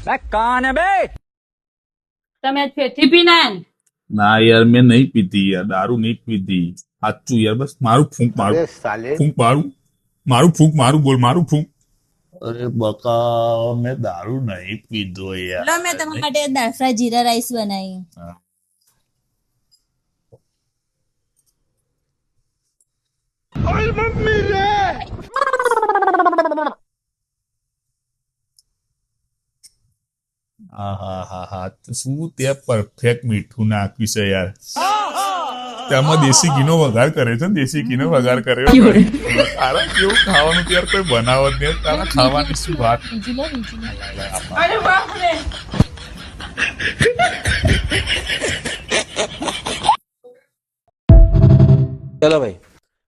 कौन है बे? તમે આજ ફેરથી પીના ને? ના યાર મેં નહીં પીતી યાર, દારૂ નહીં પીતી. સાચું યાર, બસ મારું ફૂંક મારું ફૂંક મારું મારું ફૂંક મારું બોલ મારું ફૂંક. અરે બકા મેં દારૂ નહીં પીધો યાર. લો મેં તમારા માટે દાળ ફ્રાય જીરા રાઈસ બનાવી. આહાહાહા, શું તે પરફેક્ટ મીઠું નાખ્યું છે યાર. તેમાં દેશી ઘીનો વઘાર કરે છે, દેશી ઘીનો વઘાર કર્યો. તારા કેવું ખાવાનું યાર કોઈ બનાવત નહીં, તારા ખાવાની શું વાત. અરે બાપ રે! चलो भाई.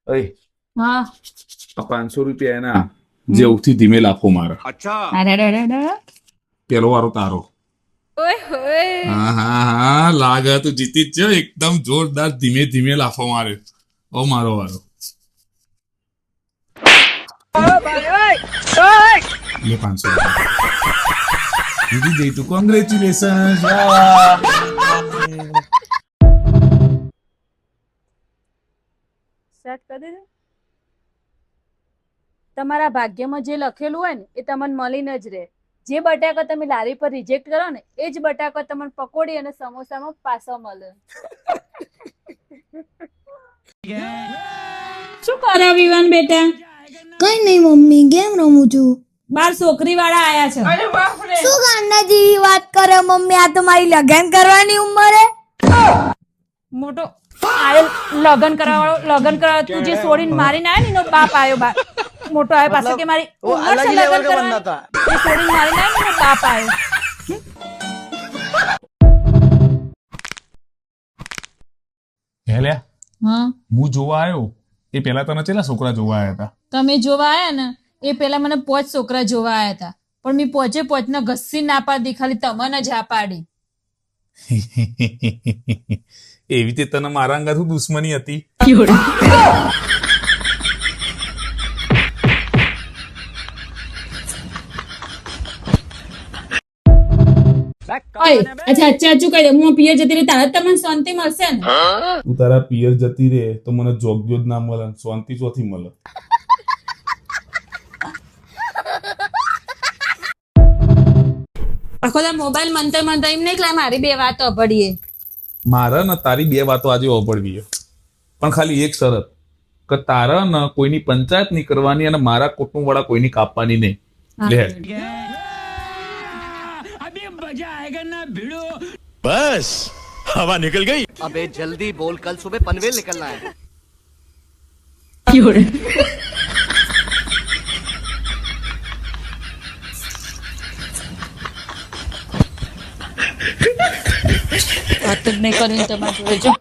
અય હા. આ 500 રૂપિયા એના જેવથી ધીમે લાફો મારે. પેલો વારો તારો. હા હા હા, લાગે તું જીતી જ છે. એકદમ જોરદાર ધીમે ધીમે લાફો મારે. ઓ મારો વારો. લે 500 રૂપિયા જીતી જઈ તું. કોંગ્રેચ્યુલેશન. સેટ કરી દીધું? તમારા ભાગ્યમાં જે લખેલું હોય ને એ તમને મળીને જ રહે. જે બટાકા તમે લારી પર રિજેક્ટ કરો ને એ જ બટાકા તમને પકોડી અને સમોસામાં પાછો મળે. શું કરે વિવાન બેટા? કઈ નહીં મમ્મી, ગેમ રમું છું. બાર છોકરી વાળા આયા છે. શું ગાંડા જેવી વાત કરે મમ્મી? આ તો મારી લગન કરવાની ઉંમર હે. મોટો આયો લગન કરવા તું જે છોડીને મારીને આયો ને એનો બાપ આયો બાર. મોટો આયો પાછો કે મારી ઉંમર છે લગન કરવાની. એ છોડીને મારીને આયો ને એનો બાપ આયો. હે લ્યા, હા, હું જોવા આવ્યો એ પેલા તને કેટલા છોકરા જોવા આવ્યા હતા? તમે જોવા આયા ને એ પેલા મને 5 છોકરા જોવા આયા હતા, પણ મેં પોચે ઘસી ના પાડી, ખાલી તમને જ આ પાડી. એવી રીતે તને મારા અંગા શું દુશ્મની હતી? અચ્છા ચાચુ કહી દે, હું પિયર જતી રહી તારા તમને શાંતિ મળશે ને? તું તારા પિયર જતી રહે તો મને જોગ્યો જ ના મળે, શાંતિ ચોથી મળે. આખો દા મોબાઈલ મંતર એમ નહીં કે મારી 2 વાતો અભડીએ. મારા ને તારી 2 વાતો આજે ઓપડવી, પણ ખાલી એક શરત કે તારા ને કોઈની પંચાયત નહીં કરવાની અને મારા કુટુંબ વાળા કોઈની કાપવાની નહીં. લે बस हवा निकल गई. अबे जल्दी बोल, कल सुबह पनवेल निकलना है. વાત જ નહીં કરીને તમારે જોડે જો